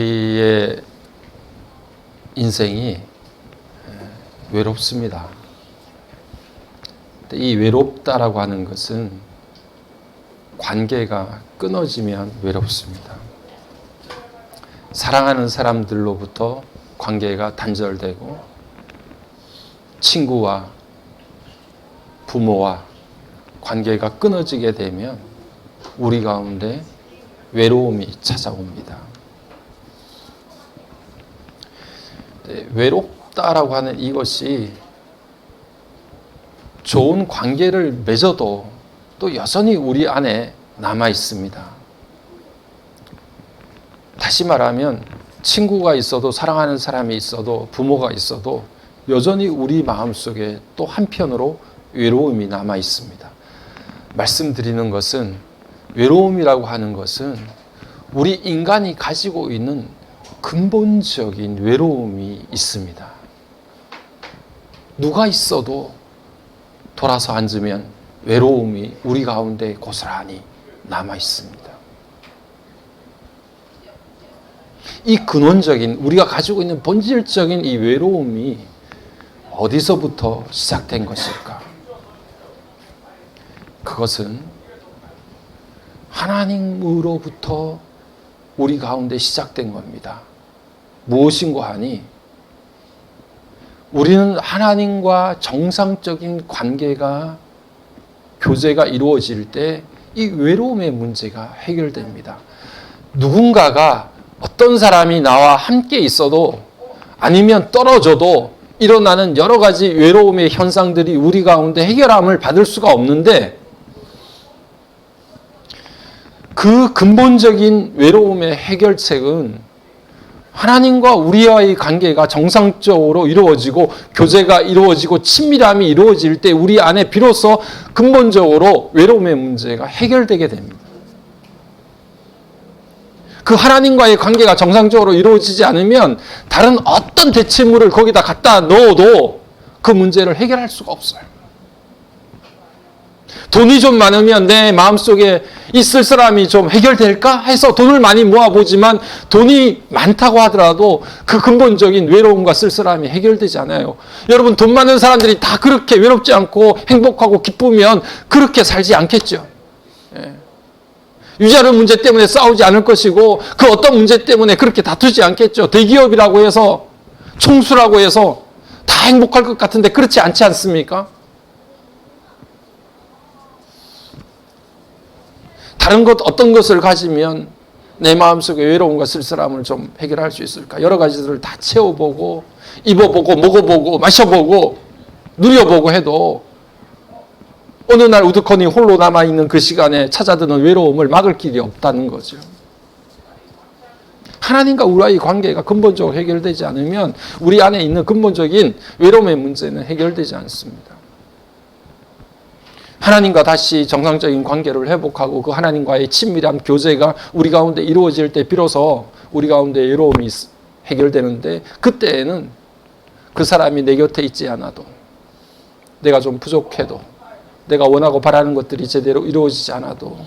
우리의 인생이 외롭습니다. 이 외롭다라고 하는 것은 관계가 끊어지면 외롭습니다. 사랑하는 사람들로부터 관계가 단절되고 친구와 부모와 관계가 끊어지게 되면 우리 가운데 외로움이 찾아옵니다. 외롭다라고 하는 이것이 좋은 관계를 맺어도 또 여전히 우리 안에 남아 있습니다. 다시 말하면 친구가 있어도 사랑하는 사람이 있어도 부모가 있어도 여전히 우리 마음속에 또 한편으로 외로움이 남아 있습니다. 말씀드리는 것은 외로움이라고 하는 것은 우리 인간이 가지고 있는 근본적인 외로움이 있습니다. 누가 있어도 돌아서 앉으면 외로움이 우리 가운데 고스란히 남아 있습니다. 이 근원적인 우리가 가지고 있는 본질적인 이 외로움이 어디서부터 시작된 것일까? 그것은 하나님으로부터 우리 가운데 시작된 겁니다. 무엇인고 하니 우리는 하나님과 정상적인 관계가 교제가 이루어질 때 이 외로움의 문제가 해결됩니다. 누군가가 어떤 사람이 나와 함께 있어도 아니면 떨어져도 일어나는 여러 가지 외로움의 현상들이 우리 가운데 해결함을 받을 수가 없는데 그 근본적인 외로움의 해결책은 하나님과 우리와의 관계가 정상적으로 이루어지고 교제가 이루어지고 친밀함이 이루어질 때 우리 안에 비로소 근본적으로 외로움의 문제가 해결되게 됩니다. 그 하나님과의 관계가 정상적으로 이루어지지 않으면 다른 어떤 대체물을 거기다 갖다 넣어도 그 문제를 해결할 수가 없어요. 돈이 좀 많으면 내 마음속에 있을 사람이 좀 해결될까 해서 돈을 많이 모아보지만 돈이 많다고 하더라도 그 근본적인 외로움과 쓸쓸함이 해결되지 않아요. 여러분, 돈 많은 사람들이 다 그렇게 외롭지 않고 행복하고 기쁘면 그렇게 살지 않겠죠. 위자료 문제 때문에 싸우지 않을 것이고 그 어떤 문제 때문에 그렇게 다투지 않겠죠. 대기업이라고 해서 총수라고 해서 다 행복할 것 같은데 그렇지 않지 않습니까? 다른 것 어떤 것을 가지면 내 마음속의 외로움과 쓸쓸함을 좀 해결할 수 있을까? 여러 가지들을 다 채워보고 입어보고 먹어보고 마셔보고 누려보고 해도 어느 날 우두커니 홀로 남아있는 그 시간에 찾아드는 외로움을 막을 길이 없다는 거죠. 하나님과 우리와의 관계가 근본적으로 해결되지 않으면 우리 안에 있는 근본적인 외로움의 문제는 해결되지 않습니다. 하나님과 다시 정상적인 관계를 회복하고 그 하나님과의 친밀한 교제가 우리 가운데 이루어질 때 비로소 우리 가운데 외로움이 해결되는데 그때에는 그 사람이 내 곁에 있지 않아도 내가 좀 부족해도 내가 원하고 바라는 것들이 제대로 이루어지지 않아도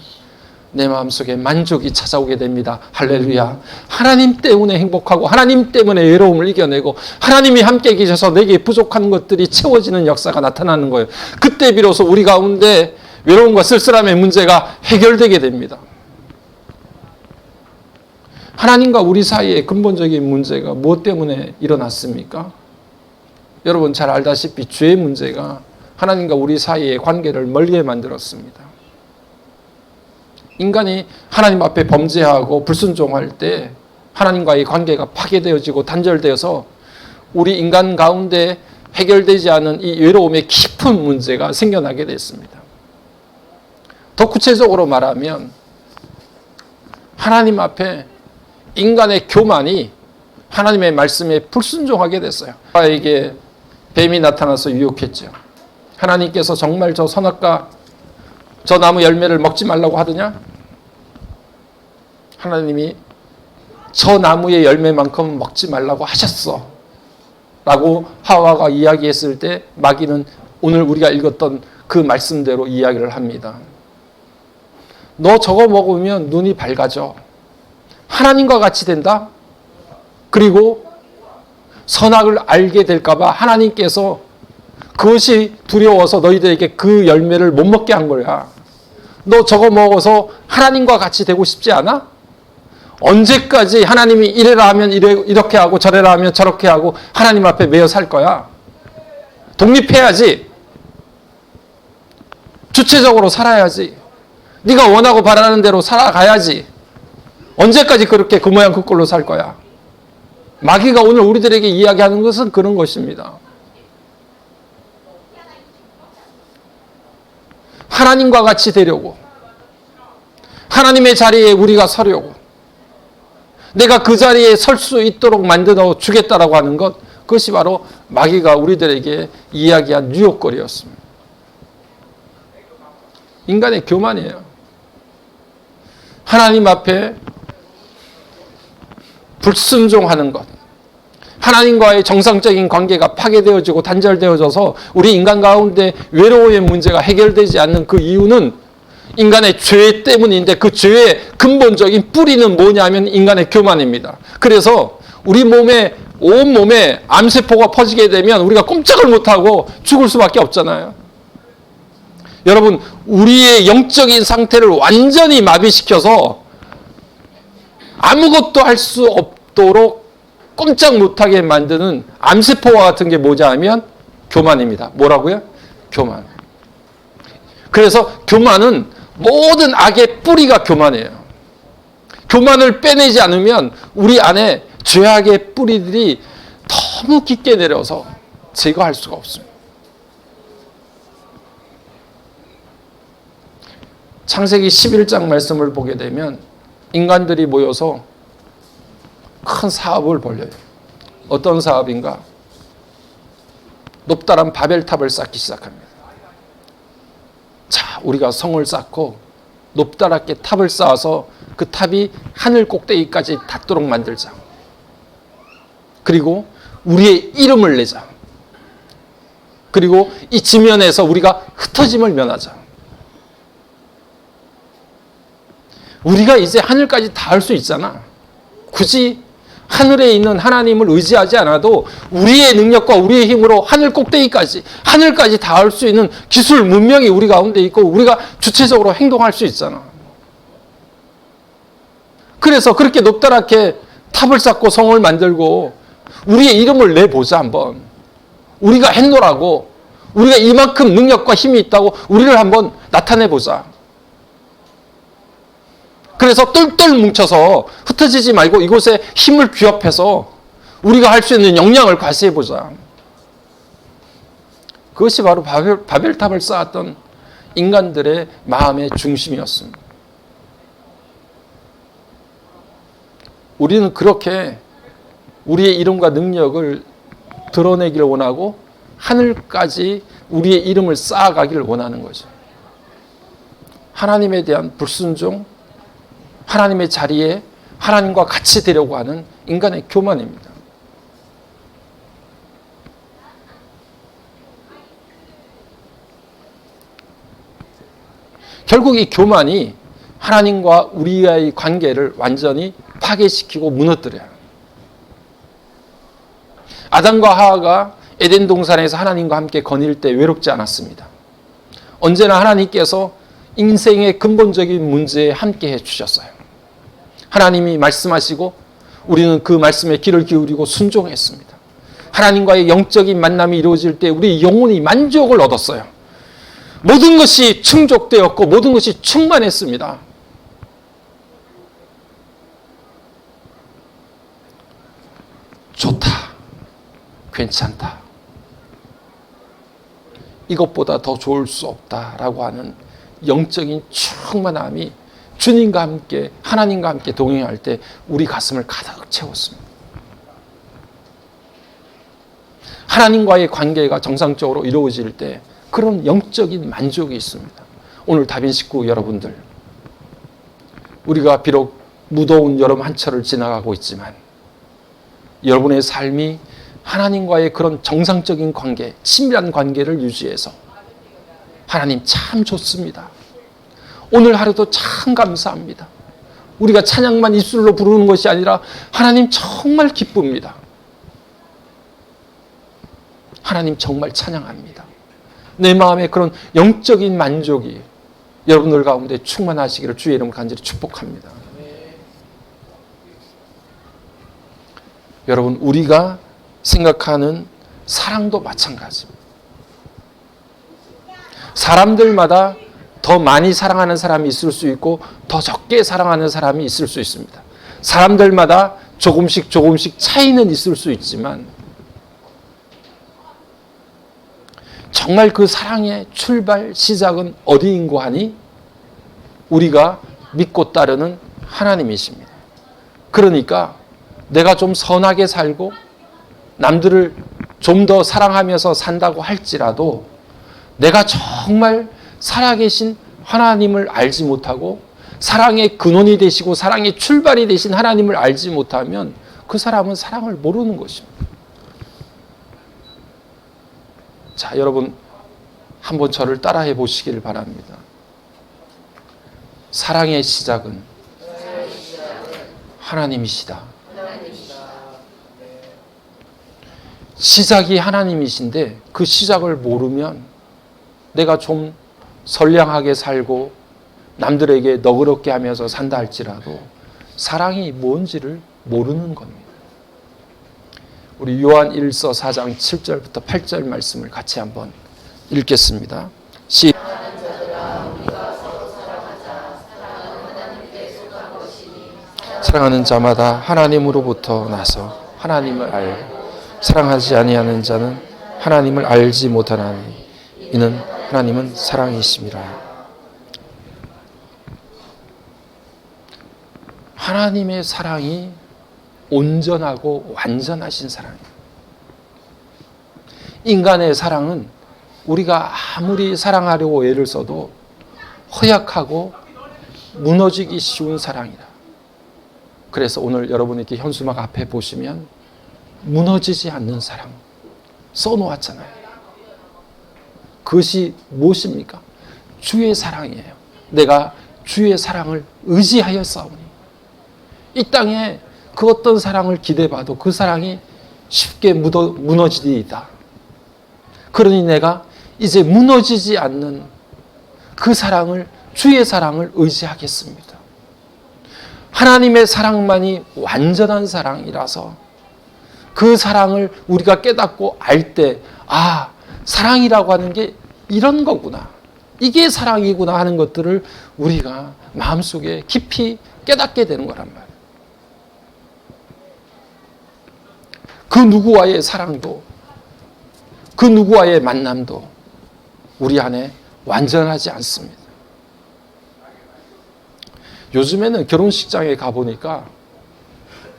내 마음속에 만족이 찾아오게 됩니다. 할렐루야. 하나님 때문에 행복하고 하나님 때문에 외로움을 이겨내고 하나님이 함께 계셔서 내게 부족한 것들이 채워지는 역사가 나타나는 거예요. 그때 비로소 우리 가운데 외로움과 쓸쓸함의 문제가 해결되게 됩니다. 하나님과 우리 사이의 근본적인 문제가 무엇 때문에 일어났습니까? 여러분 잘 알다시피 죄의 문제가 하나님과 우리 사이의 관계를 멀게 만들었습니다. 인간이 하나님 앞에 범죄하고 불순종할 때 하나님과의 관계가 파괴되어지고 단절되어서 우리 인간 가운데 해결되지 않은 이 외로움의 깊은 문제가 생겨나게 됐습니다. 더 구체적으로 말하면 하나님 앞에 인간의 교만이 하나님의 말씀에 불순종하게 됐어요. 하와에게 뱀이 나타나서 유혹했죠. 하나님께서 정말 저 선악과 저 나무 열매를 먹지 말라고 하더냐? 하나님이 저 나무의 열매만큼 먹지 말라고 하셨어 라고 하와가 이야기했을 때 마귀는 오늘 우리가 읽었던 그 말씀대로 이야기를 합니다. 너 저거 먹으면 눈이 밝아져. 하나님과 같이 된다? 그리고 선악을 알게 될까봐 하나님께서 그것이 두려워서 너희들에게 그 열매를 못 먹게 한 거야. 너 저거 먹어서 하나님과 같이 되고 싶지 않아? 언제까지 하나님이 이래라 하면 이렇게 하고 저래라 하면 저렇게 하고 하나님 앞에 매여 살 거야? 독립해야지. 주체적으로 살아야지. 네가 원하고 바라는 대로 살아가야지. 언제까지 그렇게 그 모양 그 꼴로 살 거야? 마귀가 오늘 우리들에게 이야기하는 것은 그런 것입니다. 하나님과 같이 되려고, 하나님의 자리에 우리가 서려고, 내가 그 자리에 설 수 있도록 만들어 주겠다라고 하는 것, 그것이 바로 마귀가 우리들에게 이야기한 유혹거리였습니다. 인간의 교만이에요. 하나님 앞에 불순종하는 것, 하나님과의 정상적인 관계가 파괴되어지고 단절되어져서 우리 인간 가운데 외로움의 문제가 해결되지 않는 그 이유는 인간의 죄 때문인데, 그 죄의 근본적인 뿌리는 뭐냐면 인간의 교만입니다. 그래서 우리 몸에, 온몸에 암세포가 퍼지게 되면 우리가 꼼짝을 못하고 죽을 수밖에 없잖아요. 여러분, 우리의 영적인 상태를 완전히 마비시켜서 아무것도 할 수 없도록 꼼짝 못하게 만드는 암세포와 같은 게 뭐냐 하면 교만입니다. 뭐라고요? 교만. 그래서 교만은 모든 악의 뿌리가 교만이에요. 교만을 빼내지 않으면 우리 안에 죄악의 뿌리들이 너무 깊게 내려서 제거할 수가 없습니다. 창세기 11장 말씀을 보게 되면 인간들이 모여서 큰 사업을 벌여요. 어떤 사업인가? 높다란 바벨탑을 쌓기 시작합니다. 자, 우리가 성을 쌓고 높다랗게 탑을 쌓아서 그 탑이 하늘 꼭대기까지 닿도록 만들자. 그리고 우리의 이름을 내자. 그리고 이 지면에서 우리가 흩어짐을 면하자. 우리가 이제 하늘까지 닿을 수 있잖아. 굳이 하늘에 있는 하나님을 의지하지 않아도 우리의 능력과 우리의 힘으로 하늘까지 닿을 수 있는 기술, 문명이 우리 가운데 있고 우리가 주체적으로 행동할 수 있잖아. 그래서 그렇게 높다랗게 탑을 쌓고 성을 만들고 우리의 이름을 내보자 한번. 우리가 했노라고, 우리가 이만큼 능력과 힘이 있다고 우리를 한번 나타내보자. 그래서 똘똘 뭉쳐서 흩어지지 말고 이곳에 힘을 규합해서 우리가 할 수 있는 역량을 과시해보자. 그것이 바로 바벨탑을 쌓았던 인간들의 마음의 중심이었습니다. 우리는 그렇게 우리의 이름과 능력을 드러내기를 원하고 하늘까지 우리의 이름을 쌓아가기를 원하는 거죠. 하나님에 대한 불순종, 하나님의 자리에 하나님과 같이 되려고 하는 인간의 교만입니다. 결국 이 교만이 하나님과 우리와의 관계를 완전히 파괴시키고 무너뜨려요. 아담과 하와가 에덴 동산에서 하나님과 함께 거닐 때 외롭지 않았습니다. 언제나 하나님께서 인생의 근본적인 문제에 함께 해주셨어요. 하나님이 말씀하시고 우리는 그 말씀에 귀를 기울이고 순종했습니다. 하나님과의 영적인 만남이 이루어질 때 우리 영혼이 만족을 얻었어요. 모든 것이 충족되었고 모든 것이 충만했습니다. 좋다. 괜찮다. 이것보다 더 좋을 수 없다라고 하는 영적인 충만함이 주님과 함께, 하나님과 함께 동행할 때 우리 가슴을 가득 채웠습니다. 하나님과의 관계가 정상적으로 이루어질 때 그런 영적인 만족이 있습니다. 오늘 다빈 식구 여러분들, 우리가 비록 무더운 여름 한철을 지나가고 있지만 여러분의 삶이 하나님과의 그런 정상적인 관계, 친밀한 관계를 유지해서 하나님 참 좋습니다. 오늘 하루도 참 감사합니다. 우리가 찬양만 입술로 부르는 것이 아니라 하나님 정말 기쁩니다. 하나님 정말 찬양합니다. 내 마음에 그런 영적인 만족이 여러분들 가운데 충만하시기를 주의 이름으로 간절히 축복합니다. 여러분, 우리가 생각하는 사랑도 마찬가지입니다. 사람들마다 더 많이 사랑하는 사람이 있을 수 있고 더 적게 사랑하는 사람이 있을 수 있습니다. 사람들마다 조금씩 차이는 있을 수 있지만 정말 그 사랑의 출발 시작은 어디인고 하니 우리가 믿고 따르는 하나님이십니다. 그러니까 내가 좀 선하게 살고 남들을 좀 더 사랑하면서 산다고 할지라도 내가 정말 살아계신 하나님을 알지 못하고 사랑의 근원이 되시고 사랑의 출발이 되신 하나님을 알지 못하면 그 사람은 사랑을 모르는 것입니다. 자, 여러분 한번 저를 따라해 보시길 바랍니다. 사랑의 시작은 하나님이시다. 시작이 하나님이신데 그 시작을 모르면 내가 좀 선량하게 살고 남들에게 너그럽게 하면서 산다 할지라도 사랑이 뭔지를 모르는 겁니다. 우리 요한 1서 4장 7절부터 8절 말씀을 같이 한번 읽겠습니다. 사랑하는 자마다 하나님으로부터 나서 하나님을 알고 사랑하지 아니하는 자는 하나님을 알지 못하나니 이는 하나님은 사랑이심이라. 하나님의 사랑이 온전하고 완전하신 사랑이에요. 인간의 사랑은 우리가 아무리 사랑하려고 애를 써도 허약하고 무너지기 쉬운 사랑이다. 그래서 오늘 여러분이 이렇게 현수막 앞에 보시면 무너지지 않는 사랑 써놓았잖아요. 그것이 무엇입니까? 주의 사랑이에요. 내가 주의 사랑을 의지하여 싸우니 이 땅에 그 어떤 사랑을 기대봐도 그 사랑이 쉽게 무너지리이다. 그러니 내가 이제 무너지지 않는 그 사랑을, 주의 사랑을 의지하겠습니다. 하나님의 사랑만이 완전한 사랑이라서 그 사랑을 우리가 깨닫고 알 때, 아, 사랑이라고 하는 게 이런 거구나. 이게 사랑이구나 하는 것들을 우리가 마음속에 깊이 깨닫게 되는 거란 말이에요. 그 누구와의 사랑도, 그 누구와의 만남도 우리 안에 완전하지 않습니다. 요즘에는 결혼식장에 가보니까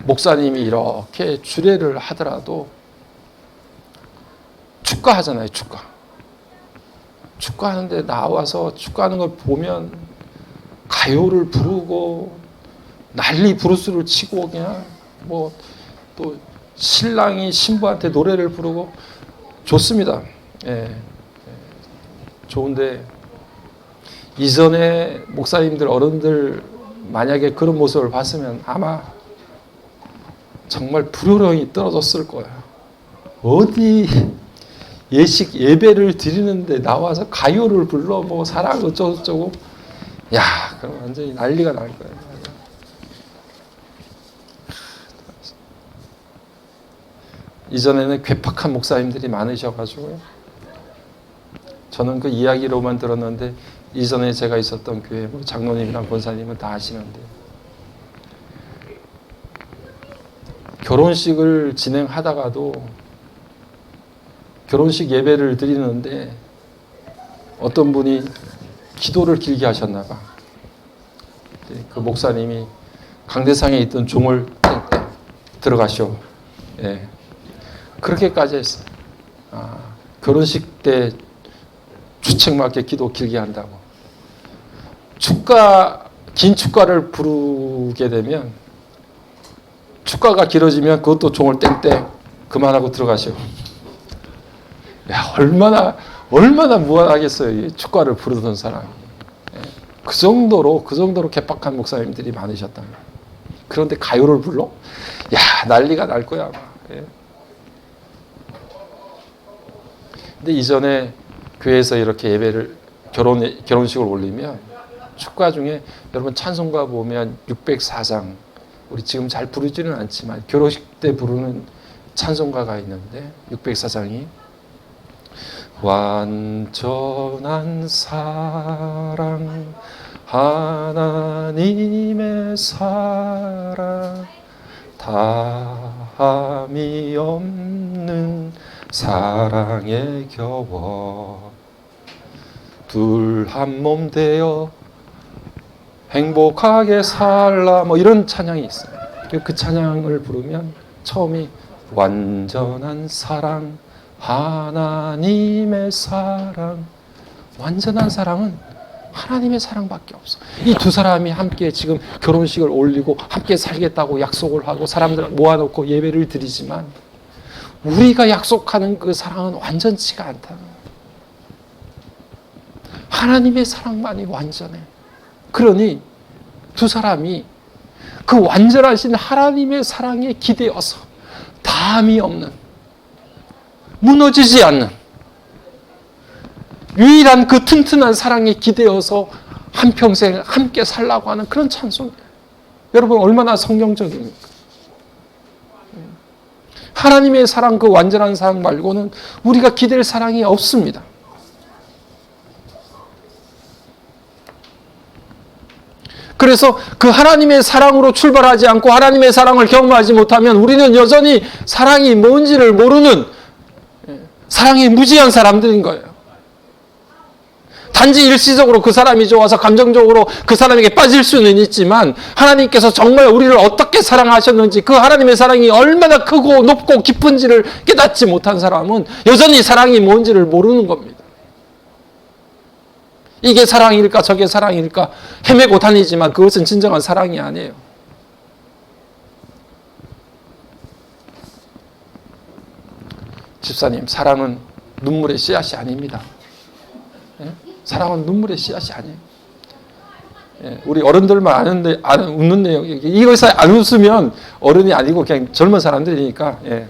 목사님이 이렇게 주례를 하더라도 축가하잖아요, 축가. 축가하는데 나와서 축가하는 걸 보면 가요를 부르고 난리 부르스를 치고 그냥 뭐 또 신랑이 신부한테 노래를 부르고 좋습니다. 예, 좋은데 이전에 목사님들 어른들 만약에 그런 모습을 봤으면 아마 정말 불효령이 떨어졌을 거예요. 어디 예식 예배를 드리는데 나와서 가요를 불러 뭐 사랑 어쩌고저쩌고, 야, 그럼 완전히 난리가 날 거예요. 이전에는 괴팍한 목사님들이 많으셔가지고요. 저는 그 이야기로만 들었는데 이전에 제가 있었던 교회 뭐 장로님이랑 권사님은 다 아시는데 결혼식을 진행하다가도 결혼식 예배를 드리는데 어떤 분이 기도를 길게 하셨나 봐. 그 목사님이 강대상에 있던 종을 땡땡 들어가시오. 예. 그렇게까지 했어요. 아, 결혼식 때 주책맞게 기도 길게 한다고. 축가, 긴 축가를 부르게 되면 축가가 길어지면 그것도 종을 땡땡 그만하고 들어가시오. 야, 얼마나 무한하겠어요. 이 축가를 부르던 사람이. 예. 그 정도로 개빡한 목사님들이 많으셨단 말이에요. 그런데 가요를 불러? 야, 난리가 날 거야, 아마. 예. 근데 이전에 교회에서 이렇게 예배를, 결혼식을 올리면 축가 중에 여러분 찬송가 보면 604장, 우리 지금 잘 부르지는 않지만 결혼식 때 부르는 찬송가가 있는데 604장이 완전한 사랑, 하나님의 사랑, 다함이 없는 사랑에 겨워 둘 한 몸 되어 행복하게 살라, 뭐 이런 찬양이 있어요. 그 찬양을 부르면 처음이 완전한 사랑, 하나님의 사랑. 완전한 사랑은 하나님의 사랑밖에 없어. 이 두 사람이 함께 지금 결혼식을 올리고 함께 살겠다고 약속을 하고 사람들 모아놓고 예배를 드리지만 우리가 약속하는 그 사랑은 완전치가 않다. 하나님의 사랑만이 완전해. 그러니 두 사람이 그 완전하신 하나님의 사랑에 기대어서 다함이 없는, 무너지지 않는 유일한 그 튼튼한 사랑에 기대어서 한평생 함께 살라고 하는 그런 찬송이에요. 여러분 얼마나 성경적입니까? 하나님의 사랑, 그 완전한 사랑 말고는 우리가 기댈 사랑이 없습니다. 그래서 그 하나님의 사랑으로 출발하지 않고 하나님의 사랑을 경험하지 못하면 우리는 여전히 사랑이 뭔지를 모르는 사랑이 무지한 사람들인 거예요. 단지 일시적으로 그 사람이 좋아서 감정적으로 그 사람에게 빠질 수는 있지만 하나님께서 정말 우리를 어떻게 사랑하셨는지, 그 하나님의 사랑이 얼마나 크고 높고 깊은지를 깨닫지 못한 사람은 여전히 사랑이 뭔지를 모르는 겁니다. 이게 사랑일까 저게 사랑일까 헤매고 다니지만 그것은 진정한 사랑이 아니에요. 집사님, 사랑은 눈물의 씨앗이 아닙니다. 예? 사랑은 눈물의 씨앗이 아니에요. 예, 우리 어른들만 아는데 웃는 내용, 이것에 안 웃으면 어른이 아니고 그냥 젊은 사람들이니까. 예.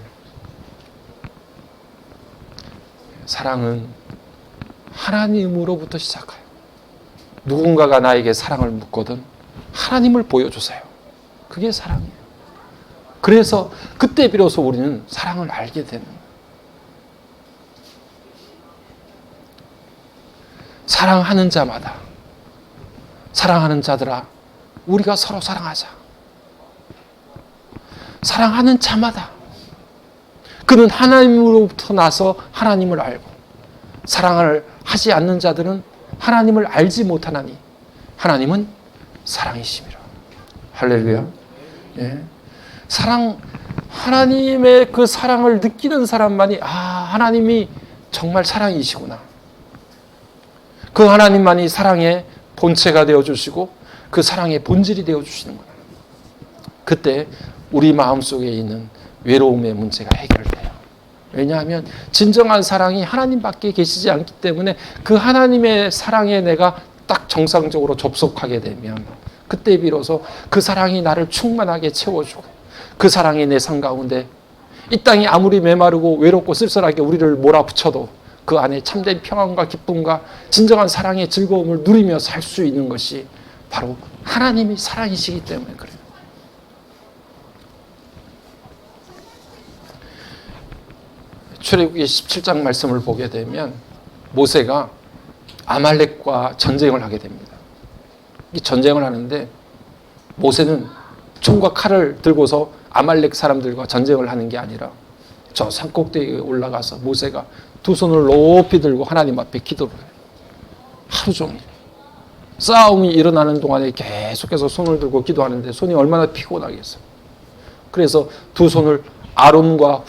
사랑은 하나님으로부터 시작해요. 누군가가 나에게 사랑을 묻거든 하나님을 보여주세요. 그게 사랑이에요. 그래서 그때 비로소 우리는 사랑을 알게 되는 거예요. 사랑하는 자마다, 사랑하는 자들아, 우리가 서로 사랑하자. 사랑하는 자마다 그는 하나님으로부터 나서 하나님을 알고, 사랑을 하지 않는 자들은 하나님을 알지 못하나니 하나님은 사랑이심이라. 할렐루야. 예. 사랑, 하나님의 그 사랑을 느끼는 사람만이 하나님이 정말 사랑이시구나. 그 하나님만이 사랑의 본체가 되어주시고 그 사랑의 본질이 되어주시는구나. 그때 우리 마음속에 있는 외로움의 문제가 해결돼요. 왜냐하면 진정한 사랑이 하나님밖에 계시지 않기 때문에 그 하나님의 사랑에 내가 딱 정상적으로 접속하게 되면 그때 비로소 그 사랑이 나를 충만하게 채워주고, 그 사랑이 내 삶 가운데 이 땅이 아무리 메마르고 외롭고 쓸쓸하게 우리를 몰아붙여도 그 안에 참된 평안과 기쁨과 진정한 사랑의 즐거움을 누리며 살 수 있는 것이 바로 하나님이 사랑이시기 때문에 그래요. 출애굽기 17장 말씀을 보게 되면 모세가 아말렉과 전쟁을 하게 됩니다. 이 전쟁을 하는데 모세는 총과 칼을 들고서 아말렉 사람들과 전쟁을 하는 게 아니라 저 산꼭대기에 올라가서 모세가 두 손을 높이 들고 하나님 앞에 기도를 해요. 하루 종일. 싸움이 일어나는 동안에 계속해서 손을 들고 기도하는데 손이 얼마나 피곤하겠어요. 그래서 두 손을 아론과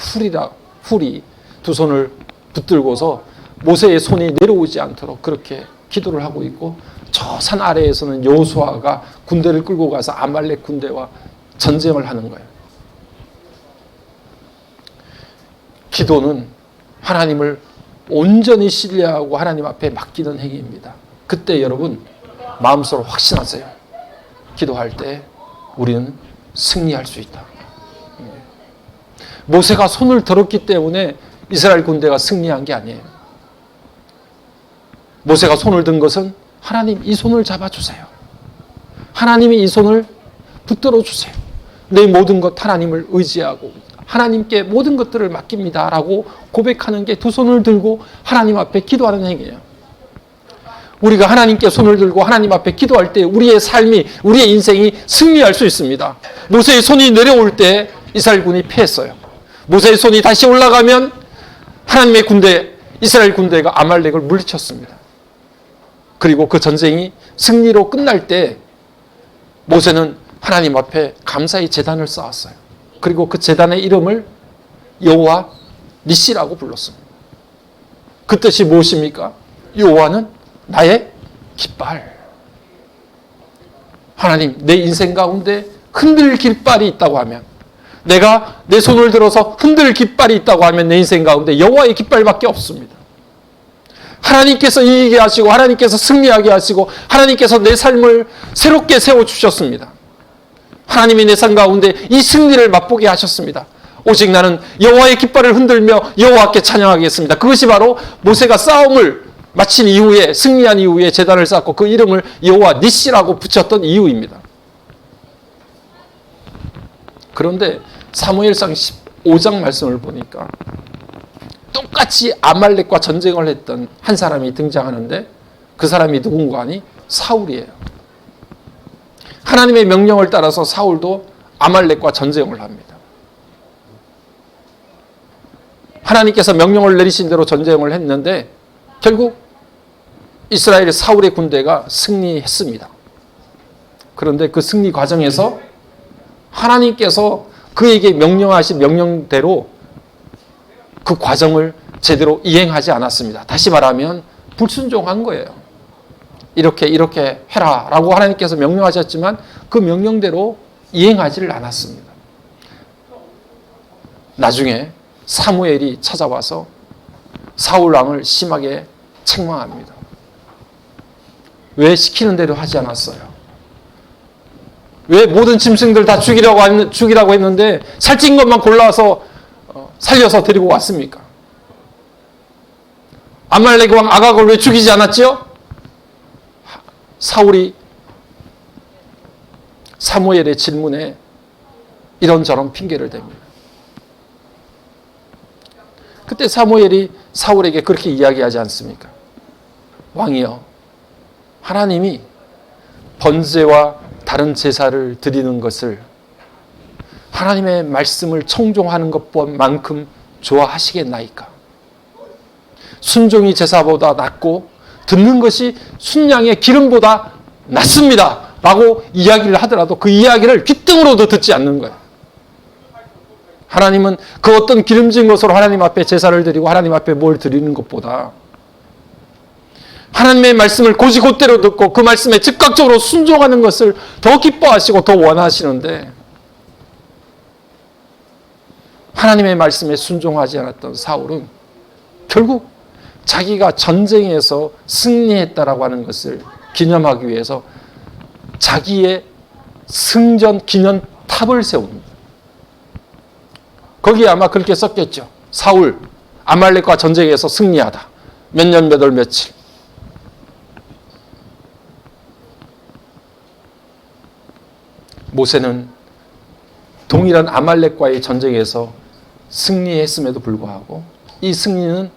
훌이 두 손을 붙들고서 모세의 손이 내려오지 않도록 그렇게 기도를 하고 있고, 저 산 아래에서는 여호수아가 군대를 끌고 가서 아말렉 군대와 전쟁을 하는 거예요. 기도는 하나님을 온전히 신뢰하고 하나님 앞에 맡기는 행위입니다. 그때 여러분 마음속으로 확신하세요. 기도할 때 우리는 승리할 수 있다. 모세가 손을 들었기 때문에 이스라엘 군대가 승리한 게 아니에요. 모세가 손을 든 것은 하나님 이 손을 잡아주세요. 하나님이 이 손을 붙들어 주세요. 내 모든 것 하나님을 의지하고 하나님께 모든 것들을 맡깁니다 라고 고백하는 게 두 손을 들고 하나님 앞에 기도하는 행위예요. 우리가 하나님께 손을 들고 하나님 앞에 기도할 때 우리의 삶이, 우리의 인생이 승리할 수 있습니다. 모세의 손이 내려올 때 이스라엘군이 패했어요. 모세의 손이 다시 올라가면 하나님의 군대, 이스라엘 군대가 아말렉을 물리쳤습니다. 그리고 그 전쟁이 승리로 끝날 때 모세는 하나님 앞에 감사의 제단을 쌓았어요. 그리고 그 제단의 이름을 여호와 니시라고 불렀습니다. 그 뜻이 무엇입니까? 여호와는 나의 깃발. 하나님, 내 인생 가운데 흔들 깃발이 있다고 하면, 내가 내 손을 들어서 흔들 깃발이 있다고 하면 내 인생 가운데 여호와의 깃발밖에 없습니다. 하나님께서 이기게 하시고 하나님께서 승리하게 하시고 하나님께서 내 삶을 새롭게 세워주셨습니다. 하나님이 내 삶 가운데 이 승리를 맛보게 하셨습니다. 오직 나는 여호와의 깃발을 흔들며 여호와께 찬양하겠습니다. 그것이 바로 모세가 싸움을 마친 이후에, 승리한 이후에 제단을 쌓고 그 이름을 여호와 니시라고 붙였던 이유입니다. 그런데 사무엘상 15장 말씀을 보니까 똑같이 아말렉과 전쟁을 했던 한 사람이 등장하는데 그 사람이 누군가 하니 사울이에요. 하나님의 명령을 따라서 사울도 아말렉과 전쟁을 합니다. 하나님께서 명령을 내리신 대로 전쟁을 했는데 결국 이스라엘 사울의 군대가 승리했습니다. 그런데 그 승리 과정에서 하나님께서 그에게 명령하신 명령대로 그 과정을 제대로 이행하지 않았습니다. 다시 말하면 불순종한 거예요. 이렇게 해라 라고 하나님께서 명령하셨지만 그 명령대로 이행하지를 않았습니다. 나중에 사무엘이 찾아와서 사울 왕을 심하게 책망합니다. 왜 시키는 대로 하지 않았어요? 왜 모든 짐승들 다 죽이라고 했는데 살찐 것만 골라서 살려서 데리고 왔습니까? 아말렉 왕 아각을 왜 죽이지 않았죠? 사울이 사무엘의 질문에 이런저런 핑계를 댑니다. 그때 사무엘이 사울에게 그렇게 이야기하지 않습니까? 왕이여, 하나님이 번제와 다른 제사를 드리는 것을 하나님의 말씀을 청종하는 것만큼 좋아하시겠나이까? 순종이 제사보다 낫고 듣는 것이 순양의 기름보다 낫습니다 라고 이야기를 하더라도 그 이야기를 귓등으로도 듣지 않는 거예요. 하나님은 그 어떤 기름진 것으로 하나님 앞에 제사를 드리고 하나님 앞에 뭘 드리는 것보다 하나님의 말씀을 곧이곧대로 듣고 그 말씀에 즉각적으로 순종하는 것을 더 기뻐하시고 더 원하시는데 하나님의 말씀에 순종하지 않았던 사울은 결국 자기가 전쟁에서 승리했다라고 하는 것을 기념하기 위해서 자기의 승전 기념탑을 세웁니다. 거기에 아마 그렇게 썼겠죠. 사울, 아말렉과 전쟁에서 승리하다. 몇 년, 몇 월, 며칠. 모세는 동일한 아말렉과의 전쟁에서 승리했음에도 불구하고 이 승리는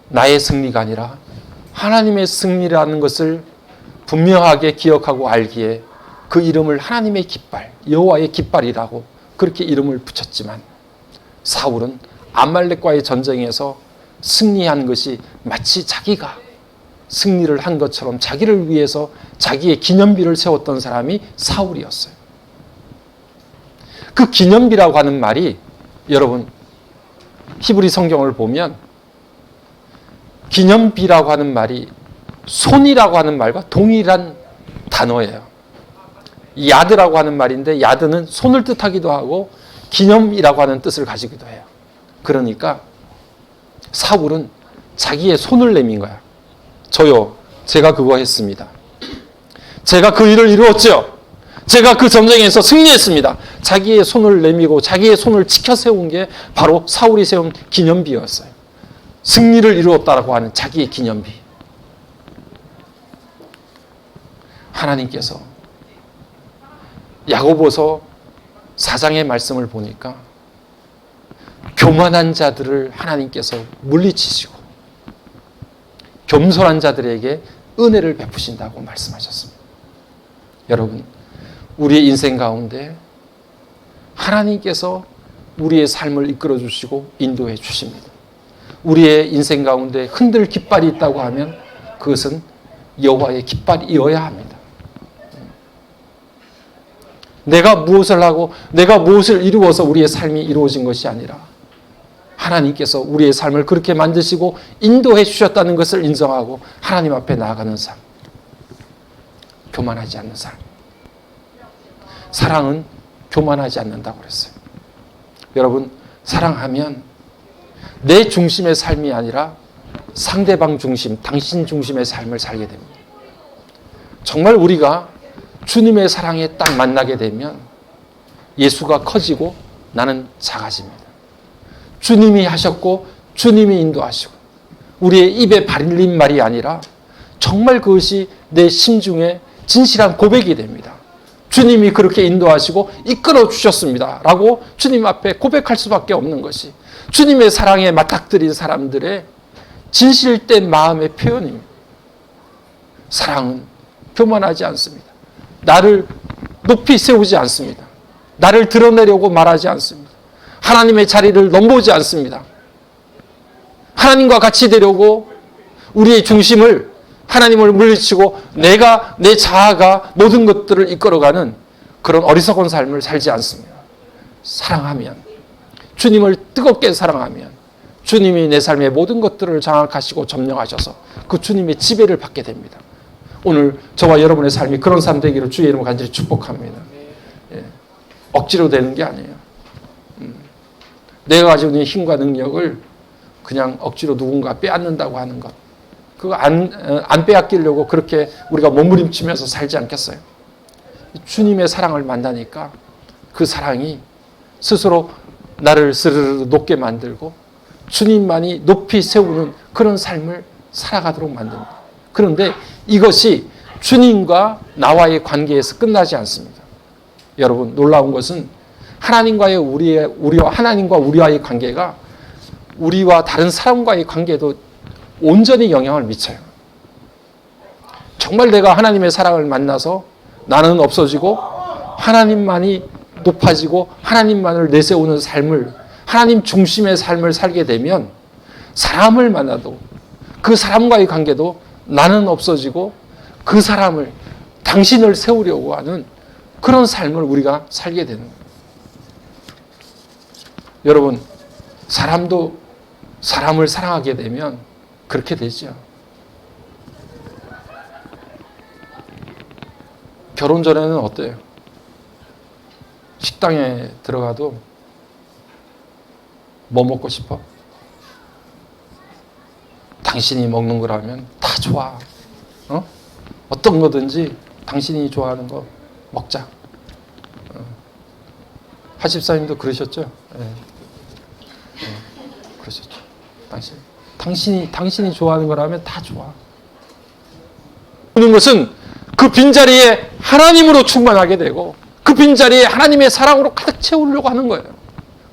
나의 승리가 아니라 하나님의 승리라는 것을 분명하게 기억하고 알기에 그 이름을 하나님의 깃발, 여호와의 깃발이라고 그렇게 이름을 붙였지만 사울은 아말렉과의 전쟁에서 승리한 것이 마치 자기가 승리를 한 것처럼 자기를 위해서 자기의 기념비를 세웠던 사람이 사울이었어요. 그 기념비라고 하는 말이 여러분 히브리 성경을 보면 기념비라고 하는 말이 손이라고 하는 말과 동일한 단어예요. 야드라고 하는 말인데 야드는 손을 뜻하기도 하고 기념이라고 하는 뜻을 가지기도 해요. 그러니까 사울은 자기의 손을 내민 거야. 저요, 제가 그거 했습니다. 제가 그 일을 이루었죠. 제가 그 전쟁에서 승리했습니다. 자기의 손을 내밀고 자기의 손을 치켜 세운 게 바로 사울이 세운 기념비였어요. 승리를 이루었다라고 하는 자기의 기념비. 하나님께서 야고보서 4장의 말씀을 보니까 교만한 자들을 하나님께서 물리치시고 겸손한 자들에게 은혜를 베푸신다고 말씀하셨습니다. 여러분, 우리의 인생 가운데 하나님께서 우리의 삶을 이끌어 주시고 인도해 주십니다. 우리의 인생 가운데 흔들 깃발이 있다고 하면 그것은 여호와의 깃발이어야 합니다. 내가 무엇을 하고 내가 무엇을 이루어서 우리의 삶이 이루어진 것이 아니라 하나님께서 우리의 삶을 그렇게 만드시고 인도해 주셨다는 것을 인정하고 하나님 앞에 나아가는 삶. 교만하지 않는 삶. 사랑은 교만하지 않는다고 그랬어요. 여러분, 사랑하면 내 중심의 삶이 아니라 상대방 중심, 당신 중심의 삶을 살게 됩니다. 정말 우리가 주님의 사랑에 딱 만나게 되면 예수가 커지고 나는 작아집니다. 주님이 하셨고 주님이 인도하시고 우리의 입에 발린 말이 아니라 정말 그것이 내 심중에 진실한 고백이 됩니다. 주님이 그렇게 인도하시고 이끌어 주셨습니다 라고 주님 앞에 고백할 수밖에 없는 것이 주님의 사랑에 맞닥뜨린 사람들의 진실된 마음의 표현입니다. 사랑은 교만하지 않습니다. 나를 높이 세우지 않습니다. 나를 드러내려고 말하지 않습니다. 하나님의 자리를 넘보지 않습니다. 하나님과 같이 되려고 우리의 중심을 하나님을 물리치고 내가 내 자아가 모든 것들을 이끌어가는 그런 어리석은 삶을 살지 않습니다. 사랑하면 주님을 뜨겁게 사랑하면 주님이 내 삶의 모든 것들을 장악하시고 점령하셔서 그 주님의 지배를 받게 됩니다. 오늘 저와 여러분의 삶이 그런 삶 되기를 주의 이름으로 간절히 축복합니다. 예. 억지로 되는 게 아니에요. 내가 가지고 있는 힘과 능력을 그냥 억지로 누군가 빼앗는다고 하는 것. 그거 안 빼앗기려고 그렇게 우리가 몸부림치면서 살지 않겠어요? 주님의 사랑을 만나니까 그 사랑이 스스로 나를 스르르 높게 만들고 주님만이 높이 세우는 그런 삶을 살아가도록 만듭니다. 그런데 이것이 주님과 나와의 관계에서 끝나지 않습니다. 여러분, 놀라운 것은 하나님과의 하나님과 우리와의 관계가 우리와 다른 사람과의 관계도 온전히 영향을 미쳐요. 정말 내가 하나님의 사랑을 만나서 나는 없어지고 하나님만이 높아지고 하나님만을 내세우는 삶을, 하나님 중심의 삶을 살게 되면 사람을 만나도 그 사람과의 관계도 나는 없어지고 그 사람을, 당신을 세우려고 하는 그런 삶을 우리가 살게 되는 거예요. 여러분, 사람도 사람을 사랑하게 되면 그렇게 되죠. 결혼 전에는 어때요? 식당에 들어가도 뭐 먹고 싶어? 당신이 먹는 거라면 다 좋아. 어떤 거든지 당신이 좋아하는 거 먹자. 하십사님도 그러셨죠? 네. 그러셨죠. 당신이 좋아하는 거라면 다 좋아. 그런 것은 그 빈자리에 하나님으로 충만하게 되고 그 빈자리에 하나님의 사랑으로 가득 채우려고 하는 거예요.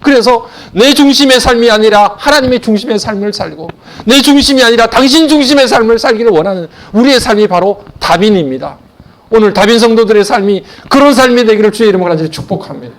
그래서 내 중심의 삶이 아니라 하나님의 중심의 삶을 살고 내 중심이 아니라 당신 중심의 삶을 살기를 원하는 우리의 삶이 바로 다빈입니다. 오늘 다빈 성도들의 삶이 그런 삶이 되기를 주의 이름으로 간절히 축복합니다.